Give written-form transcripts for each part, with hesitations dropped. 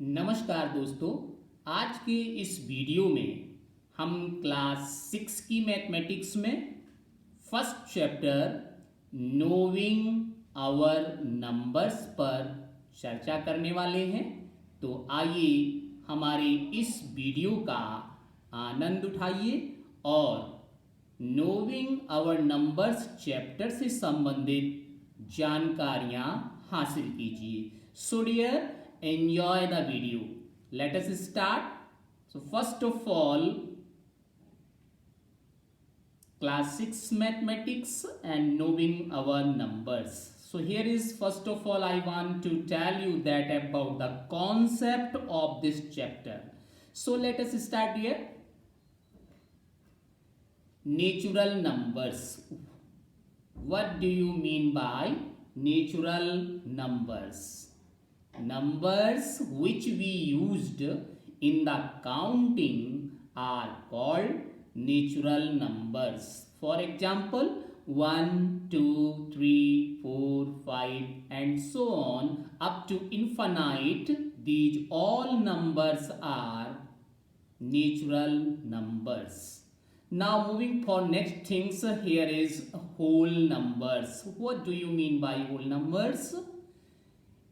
नमस्कार दोस्तों। आज के इस वीडियो में हम क्लास 6 की मैथमेटिक्स में first chapter knowing our numbers पर चर्चा करने वाले हैं। तो आइए हमारे इस वीडियो का आनंद उठाइए और नोविंग आवर नंबर्स चैप्टर से संबंधित जानकारियाँ हासिल कीजिए। So dear, enjoy the video. Let us start. So first of all, class 6 mathematics and knowing our numbers. So here is first of all I want to tell you that about the concept of this chapter. So let us start here. Natural numbers. What do you mean by natural numbers? Numbers which we used in the counting are called natural numbers. For example, 1, 2, 3, 4, 5 and so on up to infinite. These all numbers are natural numbers. Now moving for next things, here is whole numbers. What do you mean by whole numbers?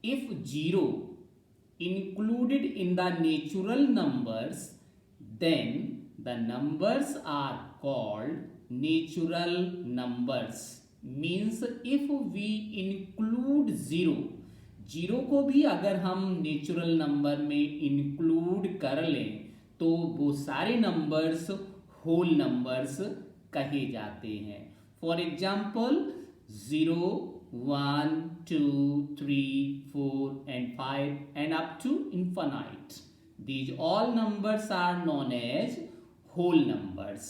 If 0 included in the natural numbers, then the numbers are called natural numbers. Means if we include 0 को भी अगर हम natural number में include कर लें तो वो सारे नंबर्स होल नंबर्स कहे जाते हैं। For example 0, 1, 2, 3, 4 and 5 and up to infinite. These all numbers are known as whole numbers.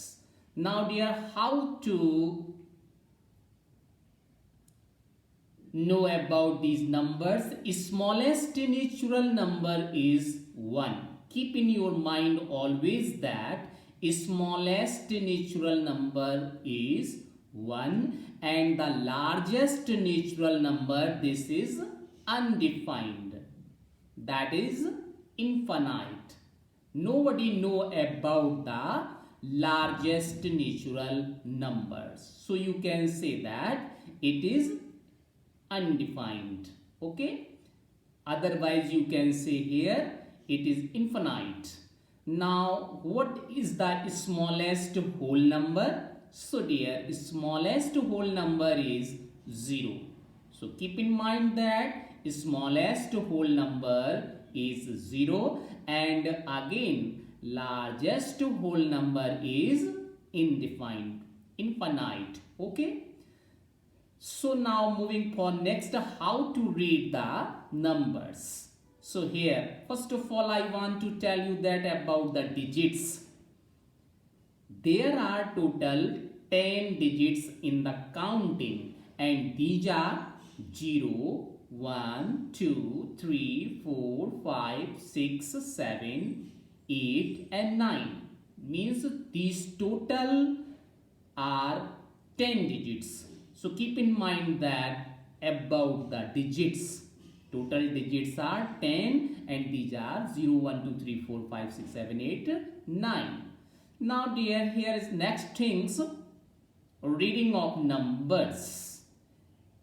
Now dear, how to know about these numbers? Smallest natural number is 1. Keep in your mind always that smallest natural number is 1 and the largest natural number, this is undefined, that is infinite. Nobody know about the largest natural numbers, so you can say that it is undefined. Okay, otherwise you can say here it is infinite. Now what is the smallest whole number? So dear, smallest whole number is 0. So keep in mind that smallest whole number is 0 and again largest whole number is infinite. Okay. So now moving for next, how to read the numbers. So here first of all I want to tell you that about the digits. There are total 10 digits in the counting and these are 0, 1, 2, 3, 4, 5, 6, 7, 8 and 9. Means these total are 10 digits. So keep in mind that about the digits, total digits are 10 and these are 0, 1, 2, 3, 4, 5, 6, 7, 8, 9. Now dear, here is next things, reading of numbers,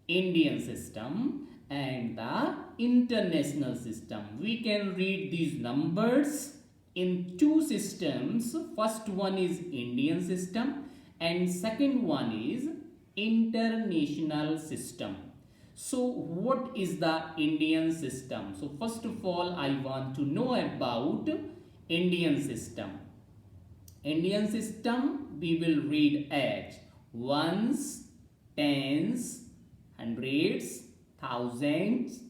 Indian system and the international system. We can read these numbers in two systems. First one is Indian system and second one is international system. So what is the Indian system? So first of all I want to know about Indian system. Indian system we will read as ones, tens, hundreds, thousands,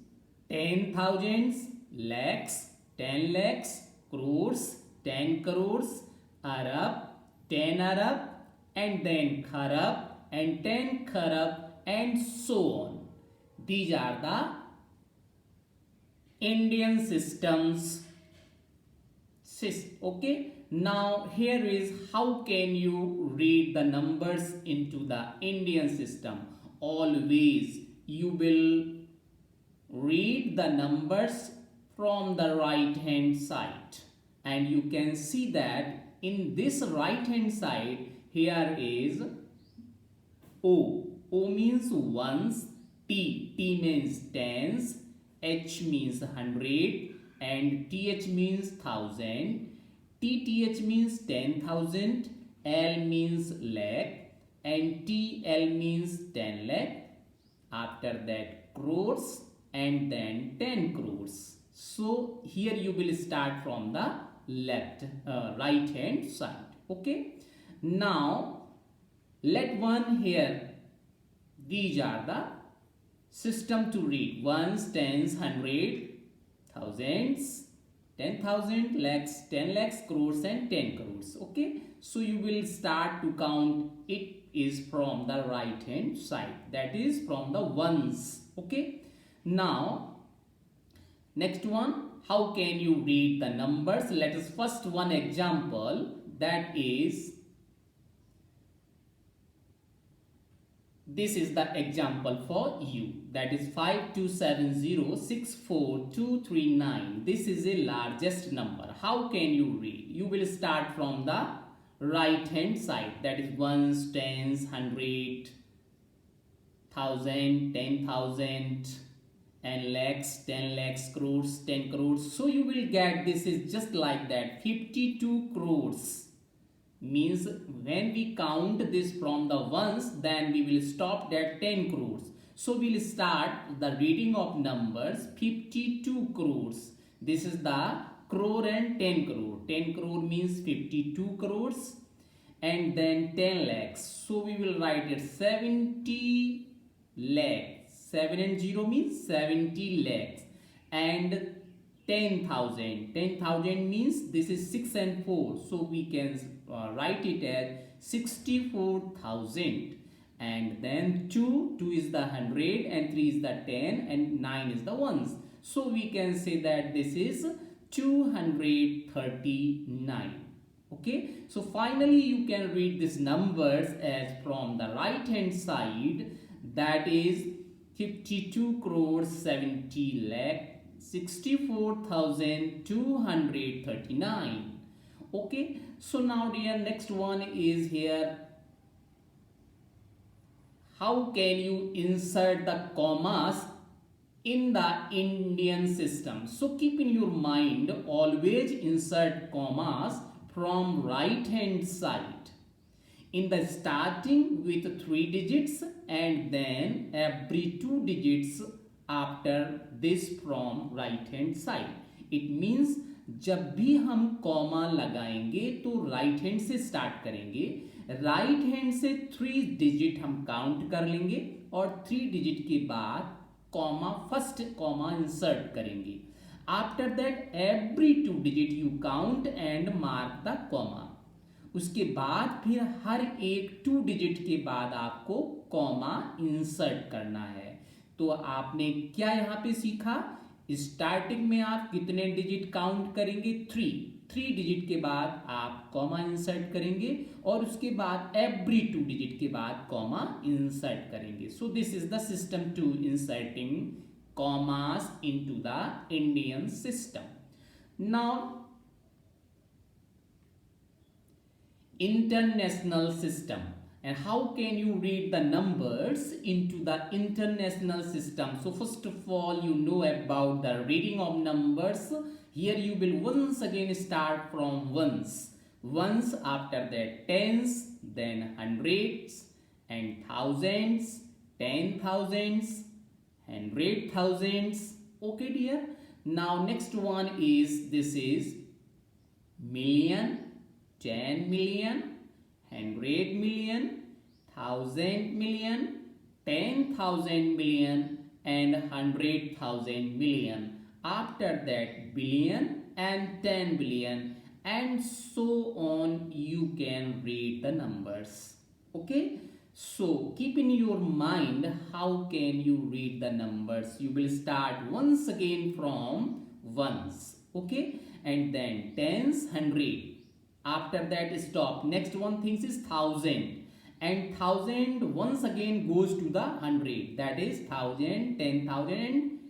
10,000s, lakhs, 10 lakhs, crores, 10 crores, arab, 10 arab and then kharab and 10 kharab and so on. These are the Indian systems. Okay. Now here is how can you read the numbers into the Indian system. Always you will read the numbers from the right hand side, and you can see that in this right hand side here is O. O means ones, T means tens, H means hundred, and TH means thousand. TTH means 10,000, L means lakh, and TL means 10 lakh. After that crores, and then 10 crores. So here you will start from the right hand side. Okay. Now let one here. These are the system to read: ones, tens, hundred, thousands, 10,000, lakhs, 10 lakhs, crores, and 10 crores. Okay. So you will start to count. It is from the right hand side, that is from the ones. Okay. Now next one, how can you read the numbers? Let us first one example, that is, this is the example for you, that is 527064,239. This is a largest number. How can you read? You will start from the right hand side, that is ones, tens, hundred, thousand, 10,000, and lakhs, 10 lakhs, crores, 10 crores. So you will get this is just like that. 52 crores means when we count this from the ones, then we will stop at 10 crores. So we will start the reading of numbers 52 crores. This is the crore and 10 crore. 10 crore means 52 crores, and then 10 lakhs. So we will write it 70 lakhs. 7 and 0 means 70 lakhs. And 10,000. 10,000 means this is 6 and 4. So we can write it as 64,000. And then 2 is the 100, and 3 is the 10, and 9 is the ones. So we can say that this is 239. Okay. So finally you can read these numbers as from the right hand side, that is 52 crores 70 lakh 64,239. Okay. So now dear, next one is here. How can you insert the commas in the Indian system? So keep in your mind, always insert commas from right hand side in the starting with 3 digits, and then every 2 digits after this from right hand side. It means जब भी हम comma लगाएंगे तो right hand से start करेंगे, right hand से 3 digit हम count कर लेंगे, और 3 डिजिट के बाद कॉमा, फर्स्ट कॉमा इंसर्ट करेंगे. After that every 2 digit you count and mark the comma. उसके बाद फिर हर एक 2 डिजिट के बाद आपको कॉमा इंसर्ट करना है. तो आपने क्या यहाँ पे सीखा? स्टार्टिंग में आप कितने डिजिट काउंट करेंगे? 3 डिजिट के बाद आप कॉमा इंसर्ट करेंगे, और उसके बाद एवरी 2 डिजिट के बाद कॉमा इंसर्ट करेंगे. So this is the system to inserting commas into the Indian system. Now international system, and how can you read the numbers into the international system? So first of all, you know about the reading of numbers. Here you will once again start from ones, after that tens, then hundreds and thousands, 10,000s, 100,000s. Okay dear. Now next one is, this is million, 10 million, 100 million, 1,000 million, 10,000 million, and 100,000 million. After that billion and 10 billion, and so on. You can read the numbers. Okay. So keep in your mind, how can you read the numbers? You will start once again from ones. Okay. And then tens, 100. After that stop. Next one thing is 1,000, and 1,000 once again goes to the 100, that is 1,000, 10,000,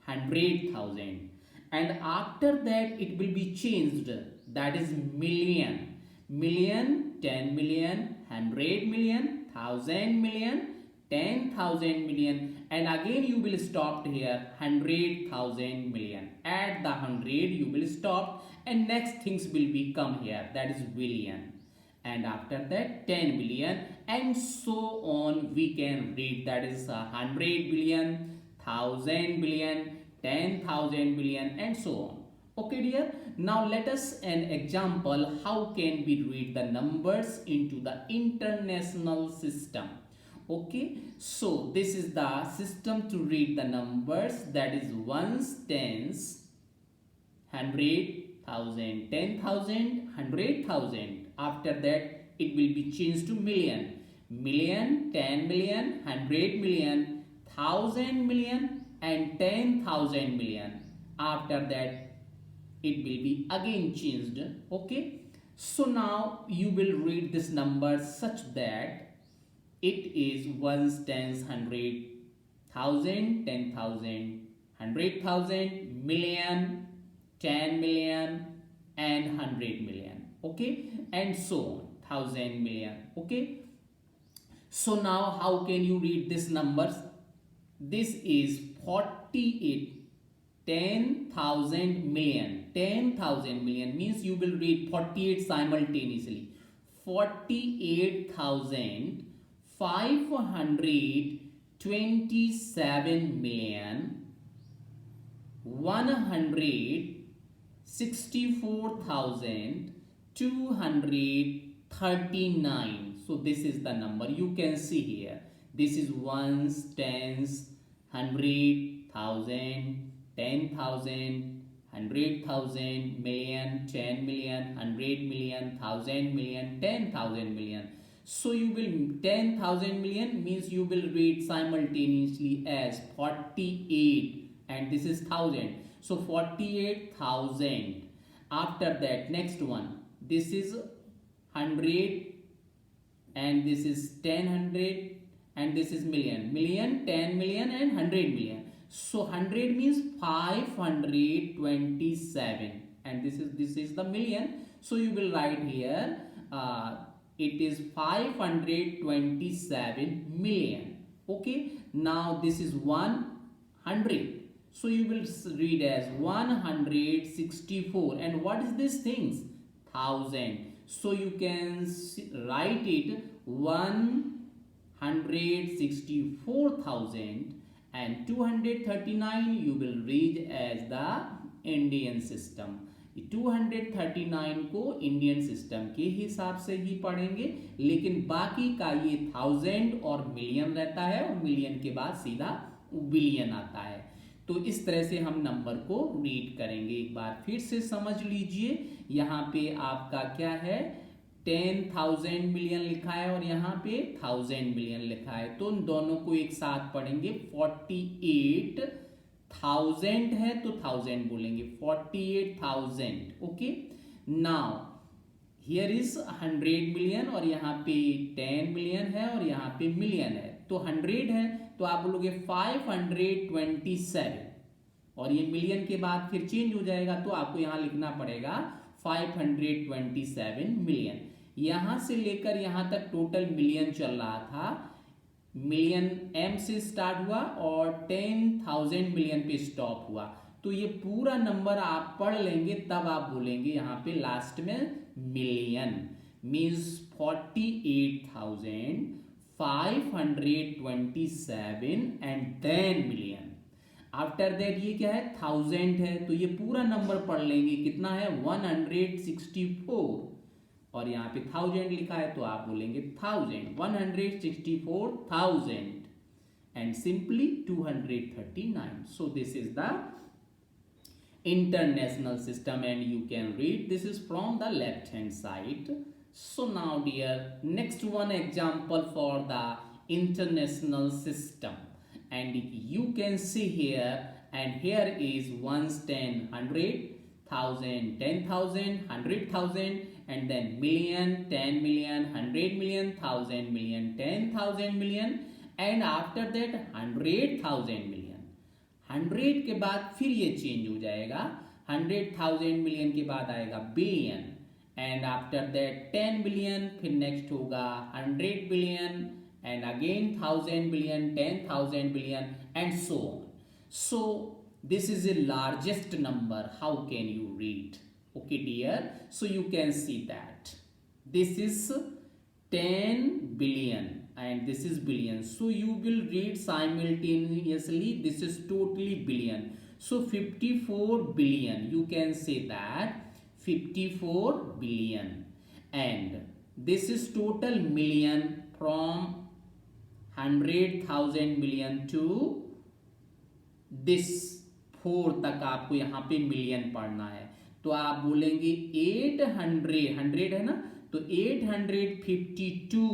and 100,000. and after that it will be changed, that is million. Million, 10 million, 100 million, 1000 million, 10,000 million, and again you will stop here 100,000 million. At the 100 you will stop, and next things will be come here, that is billion, and after that 10 billion, and so on we can read, that is 100 billion, 1000 billion, 10,000 billion, and so on. Okay dear, now let us an example how can we read the numbers into the international system. Okay, so this is the system to read the numbers, that is ones, tens, 100,000, 10,000, 100,000. After that it will be changed to million. Million, 10 million, 100 million, 1000 million, and 10,000 million. After that it will be again changed. Okay, so now you will read this number such that it is ones, tens, 100,000, 10,000, 100,000, million, 10 million, and 100 million. Okay, and so on, 1000 million. Okay, so now how can you read these numbers? This is 48, 10,000 million. 10,000 million means you will read 48 simultaneously. 48,527 million 164,239. So this is the number you can see here. This is ones, tens, 100,000, 10,000, 100,000, million, 10 million, 100 million, 1000 million, 10,000 million. So you will 10,000 million means you will read simultaneously as 48, and this is 1000. So 48,000. After that next one, this is 100, and this is 1000, and this is million. Million, 10 million, and 100 million. So 100 means 527, and this is the million. So you will write here it is 527 million. Okay, now this is 100, so you will read as 164, and what is these things? 1000. So you can write it 164,000, and 239 you will read as the Indian system. 239 को Indian system के हिसाब से ही पढ़ेंगे, लेकिन बाकी का ये 1000 और मिलियन रहता है, और मिलियन के बाद सीधा बिलियन आता है. तो इस तरह से हम नंबर को रीड करेंगे. एक बार फिर से समझ लीजिए, यहाँ पे आपका क्या है, 10,000 मिलियन लिखा है और यहाँ पे 1000 मिलियन लिखा है. तो उन दोनों को एक साथ पढ़ेंगे. 48,000 है तो 1000 बोलेंगे, 48,000. Okay, now here is 100 million और यहाँ पे 10 मिलियन है और यहाँ पे मिलियन है. तो 100 है तो आप बोलोगे 527, और ये मिलियन के बाद फिर चेंज हो जाएगा, तो आपको यहाँ लिखना पड़ेगा 527 मिलियन. यहां से लेकर यहां तक टोटल मिलियन चल रहा था. मिलियन एम से स्टार्ट हुआ और 10,000 मिलियन पे स्टॉप हुआ. तो ये पूरा नंबर आप पढ़ लेंगे, तब आप बोलेंगे यहां पे लास्ट में million. Means 48,527 and then million. After that ये क्या है, 1000 है, तो ये पूरा नंबर पढ़ लेंगे. कितना है, 164, और यहाँ पे 1000 लिखा है तो आप बोलेंगे 1000, 164,000, and simply 239. So this is the international system, and you can read this is from the left hand side. So now dear, next one example for the international system, and you can see here, and here is ones, 10, 100,000, 10,000, 100,000, and then million, 10 million, 100 million, 1000 million, 10,000 million, and after that 100,000 million, 100 के बाद फिर ये change हो जाएगा, 100,000 million के बाद आएगा billion, and after that 10 billion, फिर नेक्स्ट होगा 100 billion, and again 1000 billion, 10,000 billion, and so on. So this is the largest number. How can you read? Okay dear, so you can see that this is 10 billion and this is billion, so you will read simultaneously. This is totally billion, so 54 billion, you can say that 54 billion, and this is total million from 100,000 million to this 4 तक आपको यहाँ पे million पढ़ना है, तो आप बोलेंगे 800, 100 है ना, तो 852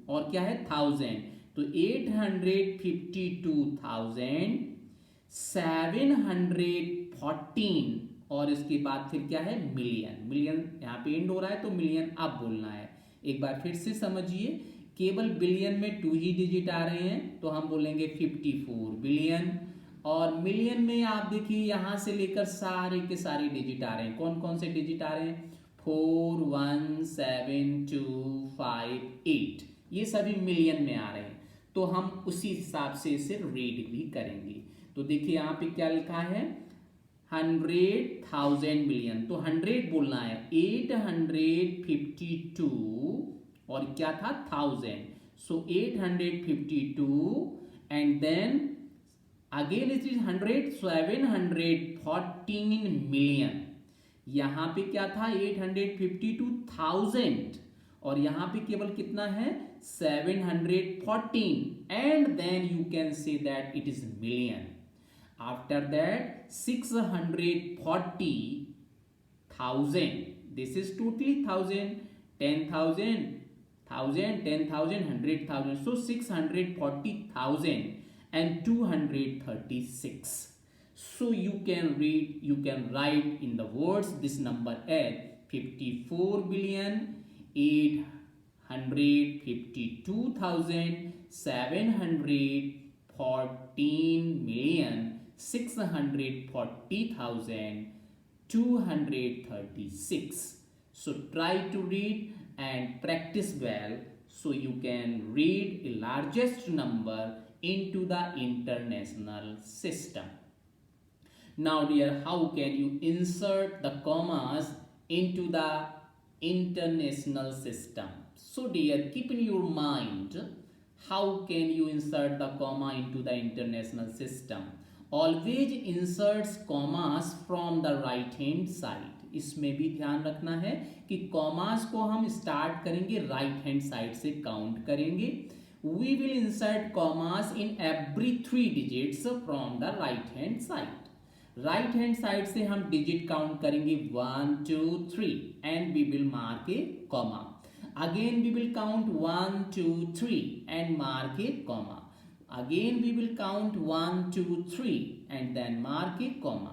और क्या है 1000, तो 852,714 और इसके बाद फिर क्या है मिलियन, मिलियन यहाँ पे एंड हो रहा है तो मिलियन अब बोलना है। एक बार फिर से समझिए, केवल बिलियन में 2 ही डिजिट आ रहे हैं तो हम बोलेंगे 54 बिलियन, और मिलियन में आप देखिए यहां से लेकर सारे के सारे डिजिट आ रहे हैं। कौन कौन से डिजिट आ रहे हैं? 4, 1, 7, 2, 5, 8, ये सभी मिलियन में आ रहे हैं, तो हम उसी हिसाब से इसे रीड भी करेंगे। तो देखिए यहाँ पे क्या लिखा है 100,000 मिलियन, तो 100 बोलना है, 852 और क्या था 1000, so 852 and then again it is 100, 714 million, यहां पे क्या था 852,000 और यहां पे केवल कितना है 714, and then you can say that it is million. After that 640,000, this is totally 1000, 10,000, 1000, 10,000, 100,000, so 640,000 and 236. So you can read, you can write in the words this number as 54 billion 852,714 million 640,236. So try to read and practice well, so you can read a largest number into the international system. Now dear, how can you insert the commas into the international system? So dear, keep in your mind, how can you insert the comma into the international system? Always inserts commas from the right hand side. इसमें भी ध्यान रखना है कि commas को हम start करेंगे right hand side से काउंट करेंगे। We will insert commas in every 3 digits from the right hand side. Right hand side से हम डिजिट काउंट करेंगे 1, 2, 3 and we will mark a comma. Again we will count 1, 2, 3 and mark a comma. Again we will count 1, 2, 3 and then mark a comma.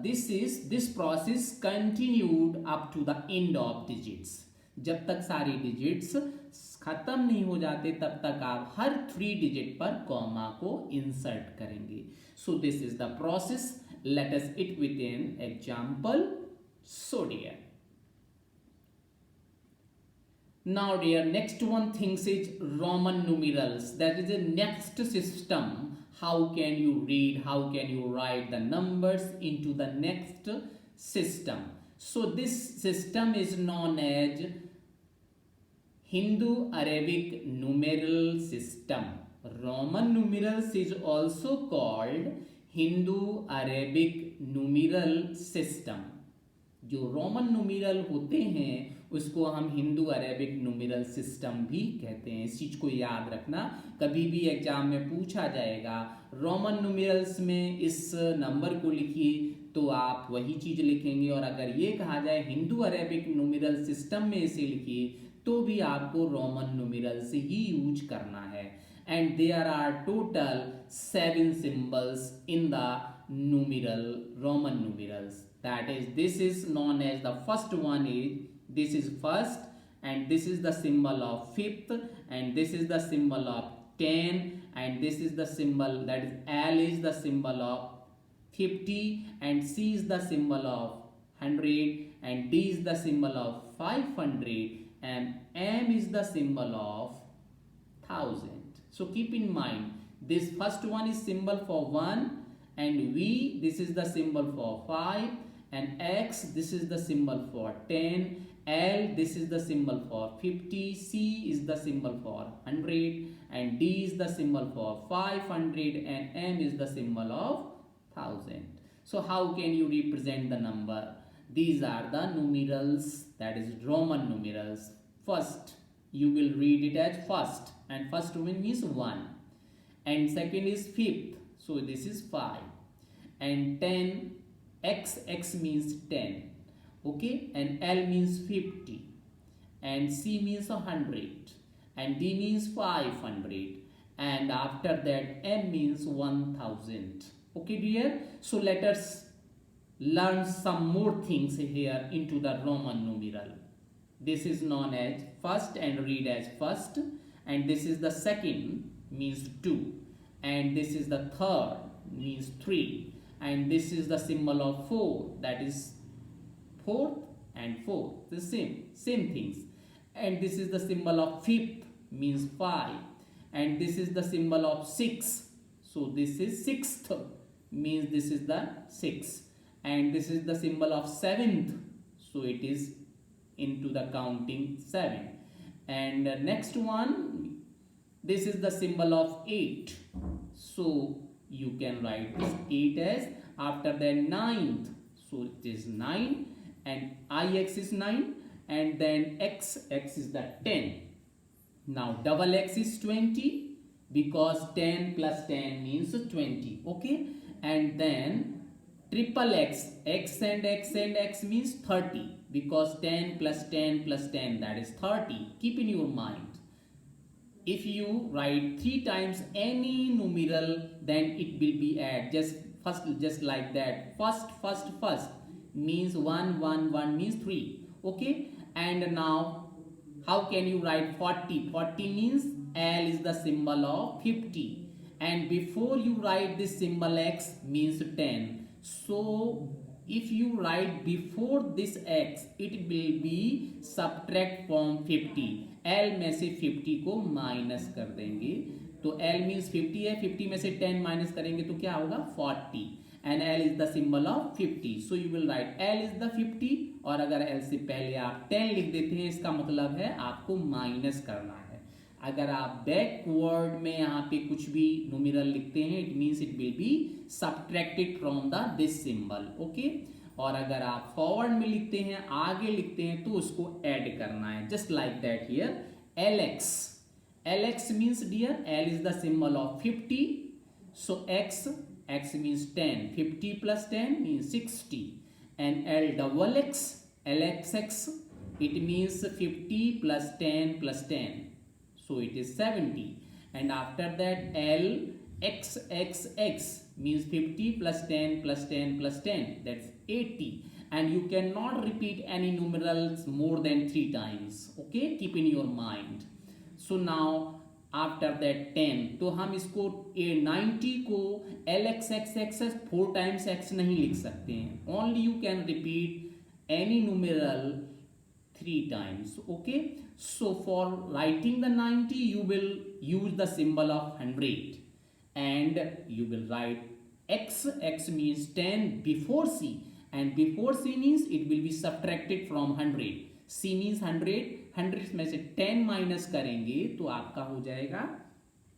This process continued up to the end of digits. जब तक सारी digits खत्म नहीं हो जाते तब तक आप हर 3 डिजिट पर कॉमा को इंसर्ट करेंगे। So this is the process. Let us it with an example. So dear, now dear, next one things is Roman numerals. That is the next system. How can you read, how can you write the numbers into the next system? So this system is known as Hindu-Arabic numeral system. Roman numerals is also called Hindu-Arabic numeral system. जो Roman numeral होते हैं उसको हम Hindu Arabic numeral system भी कहते हैं। इस चीज़ को याद रखना, कभी भी एग्जाम में पूछा जाएगा रोमन न्यूमेरल्स में इस नंबर को लिखिए तो आप वही चीज़ लिखेंगे, और अगर ये कहा जाए हिंदू अरेबिक न्यूमेरल सिस्टम में इसे लिखिए तो भी आपको रोमन न्यूमेरल्स ही यूज करना है। And there are total 7 symbols in the numeral Roman numerals. That is, this is known as the first one is, this is first, and this is the symbol of fifth, and this is the symbol of 10, and this is the symbol, that is L is the symbol of 50, and C is the symbol of 100, and D is the symbol of 500, and M is the symbol of 1000. So keep in mind, this first one is symbol for 1, and V, this is the symbol for 5, and X, this is the symbol for 10, L, this is the symbol for 50, C is the symbol for 100, and D is the symbol for 500, and M is the symbol of 1000. So how can you represent the number? These are the numerals, that is Roman numerals. First, you will read it as first, and first one means 1, and second is fifth, so this is 5, and 10, X means 10, okay, and L means 50, and C means 100, and D means 500, and after that M means 1000. Okay dear, so let us learn some more things here into the Roman numeral. This is known as first and read as first, and this is the second means 2, and this is the third means 3, and this is the symbol of 4, that is fourth and fourth, the same things, and this is the symbol of fifth means 5, and this is the symbol of 6, so this is sixth means this is the 6, and this is the symbol of 7th, so it is into the counting 7, and next one, this is the symbol of 8, so you can write this 8 as, after that 9th, so it is 9, and IX is 9, and then X is the 10. Now double X is 20, because 10 plus 10 means 20, okay, and then triple X, X and X means 30, because 10 plus 10 plus 10, that is 30. Keep in your mind, if you write 3 times any numeral, then it will be add, just like that, first means 1 means 3, okay, and now how can you write 40? 40 means L is the symbol of 50, and before you write this symbol X means 10, so if you write before this X, it will be subtract from 50, L में से 50 को minus कर देंगे, तो L means 50 है, 50 में से 10 minus करेंगे तो क्या होगा 40, and L is the symbol of 50, so you will write L is the 50, और अगर L से पहले आप 10 लिख देते हैं, इसका मतलब है आपको माइनस करना है. अगर आप बैकवर्ड में यहाँ पे कुछ भी न्यूमेरल लिखते हैं, it means it will be subtracted from the this symbol, okay, और अगर आप फॉरवर्ड में लिखते हैं, आगे लिखते हैं, तो उसको ऐड करना है, just like that here. LX means dear, L is the symbol of 50, so X means 10, 50 plus 10 means 60, and L double X, LXX, it means 50 plus 10 plus 10, so it is 70, and after that LXXX means 50 plus 10 plus 10 plus 10, that's 80, and you cannot repeat any numerals more than 3 times, okay, keep in your mind. So now after that 10, तो हम इसको 90 को LXXX 4 times X नहीं लिख सकते हैं, only you can repeat any numeral 3 times, okay. So for writing the 90, you will use the symbol of 100, and you will write X means 10 before C, and before C means it will be subtracted from 100, C means 100, 100 में से 10 minus करेंगे तो आपका हो जाएगा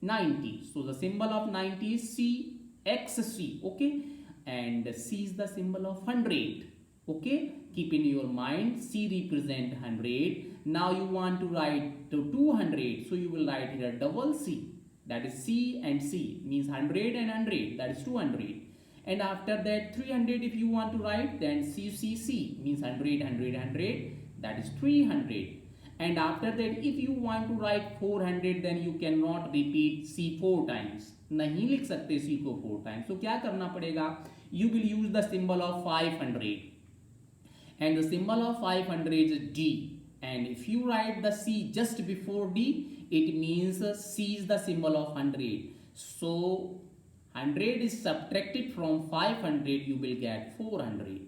90, so the symbol of 90 is CXC, okay, and C is the symbol of 100, okay, keep in your mind, C represent 100. Now you want to write to 200, so you will write here double C, that is C and C means 100 and 100, that is 200, and after that 300 if you want to write, then CCC means 100 100 100, that is 300, and after that if you want to write 400, then you cannot repeat C 4 times, नहीं लिख सकते C को 4 times, so क्या करना पड़ेगा, you will use the symbol of 500, and the symbol of 500 is D, and if you write the C just before D, it means C is the symbol of 100, So 100 is subtracted from 500, you will get 400.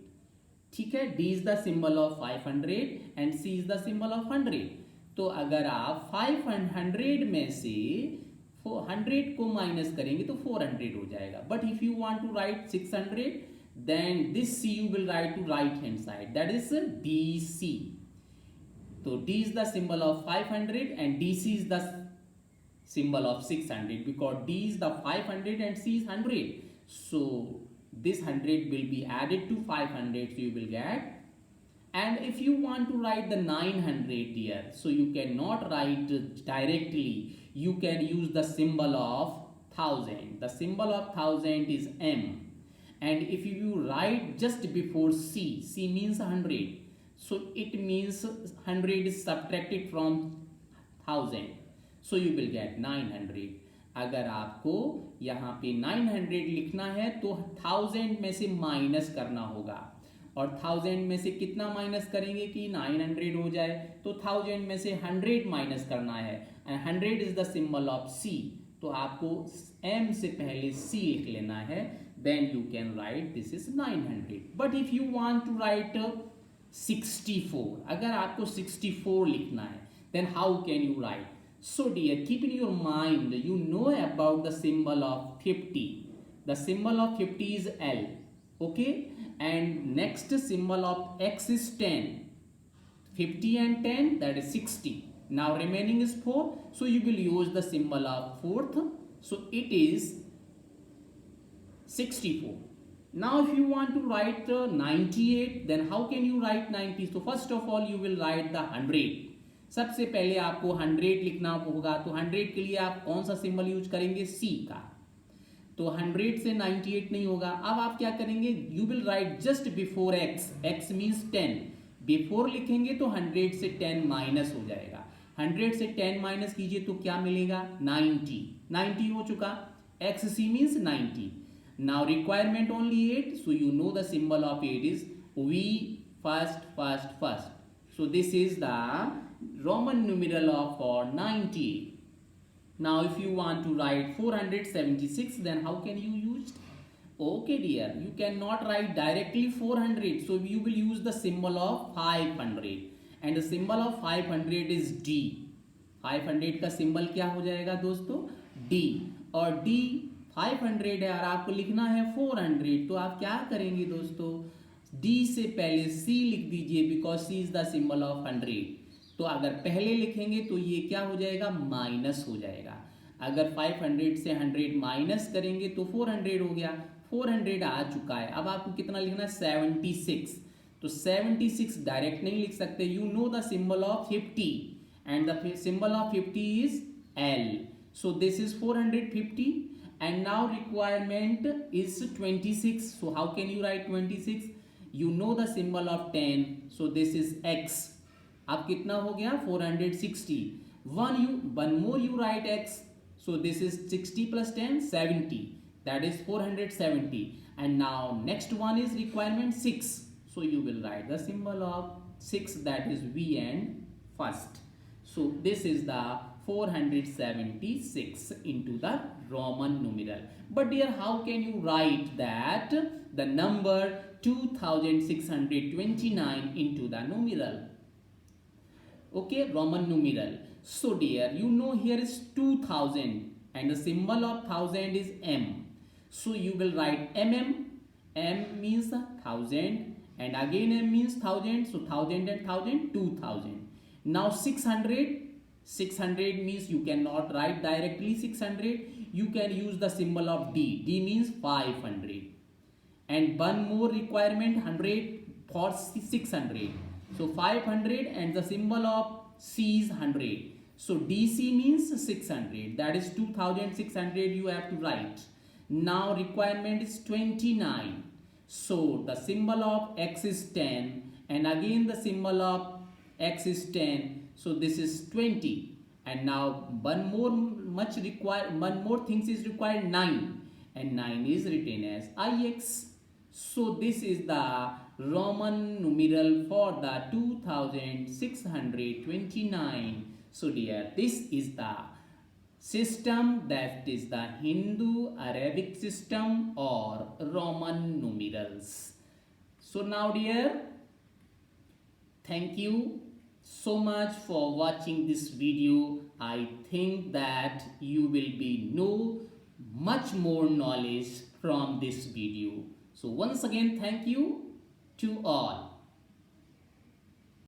ठीक है, D is the symbol of 500 and C is the symbol of 100. तो अगर आप 500 में से 400 को minus करेंगे तो 400 हो जाएगा. But if you want to write 600, then this C you will write to right hand side, that is DC. So D is the symbol of 500 and DC is the symbol of 600, because D is the 500 and C is 100. So this 100 will be added to 500, so you will get. And if you want to write the 900 here, so you cannot write directly, you can use the symbol of 1000. The symbol of 1000 is M. And if you write just before C, C means 100. So it means 100 is subtracted from 1000. So you will get 900. अगर आपको यहाँ पे 900 लिखना है तो 1000 में से minus करना होगा. और 1000 में से कितना माइनस करेंगे कि 900 हो जाए, तो 1000 में से 100 माइनस करना है. And 100 is the symbol of C, तो आपको M से पहले C लिख लेना है. Then you can write this is 900. But if you want to write 64, अगर आपको 64 लिखना है, then how can you write? So dear, keep in your mind, you know about the symbol of 50. The symbol of 50 is L. Okay? And next symbol of X is 10. 50 and 10, that is 60. Now remaining is 4. So you will use the symbol of fourth. So it is 64. Now if you want to write 98, then how can you write 90? So first of all you will write the 100. सबसे पहले आपको 100 लिखना होगा. तो 100 के लिए आप कौन सा सिंबल यूज करेंगे? C का. तो 100 से 98 नहीं होगा. अब आप क्या करेंगे? You will write just before x. x means 10. Before लिखेंगे तो 100 से 10 माइनस हो जाएगा. 100 से 10 माइनस कीजिए तो क्या मिलेगा? 90. 90 हो चुका. xc means 90. Now requirement only 8. So you know the symbol of 8 is V first. So this is the Roman numeral of for 90. Now if you want to write 476, then how can you use? Okay dear, you cannot write directly 400. So you will use the symbol of 500. And the symbol of 500 is D. 500 का symbol क्या हो जाएगा दोस्तों? D. और D 500 है और आपको लिखना है 400. तो आप क्या करेंगे दोस्तों? D से पहले C लिख दीजिए, because C is the symbol of 100. तो अगर पहले लिखेंगे तो ये क्या हो जाएगा? माइनस हो जाएगा. अगर 500 से 100 माइनस करेंगे तो 400 हो गया. 400 आ चुका है. अब आपको कितना लिखना है? 76. तो 76 डायरेक्ट नहीं लिख सकते. You know the symbol of 50 and the symbol of 50 is L. So this is 450. And now requirement is 26. So how can you write 26? You know the symbol of 10. So this is X. अब कितना हो गया? 460. One more you write X. So this is 60 plus 10, 70. That is 470. And now next one is requirement 6. So you will write the symbol of 6, that is V and first. So this is the 476 into the Roman numeral. But dear, how can you write that the number 2629 into the numeral? Okay, Roman numeral. So dear, you know here is 2000 and the symbol of 1000 is M. So you will write MM. M means 1000 and again M means 1000. So 1000 and 1000, 2000. Now 600 means you cannot write directly 600. You can use the symbol of D. D means 500. And one more requirement 100 for 600. So 500 and the symbol of C is 100. So DC means 600. That is 2600 you have to write. Now requirement is 29. So the symbol of X is 10 and again the symbol of X is 10. So this is 20. And now one more things is required, 9. And 9 is written as IX. So this is the Roman numeral for the 2629. So dear, this is the system, that is the Hindu Arabic system or Roman numerals. So now dear, thank you so much for watching this video. I think that you will be know much more knowledge from this video. So once again, thank you to all.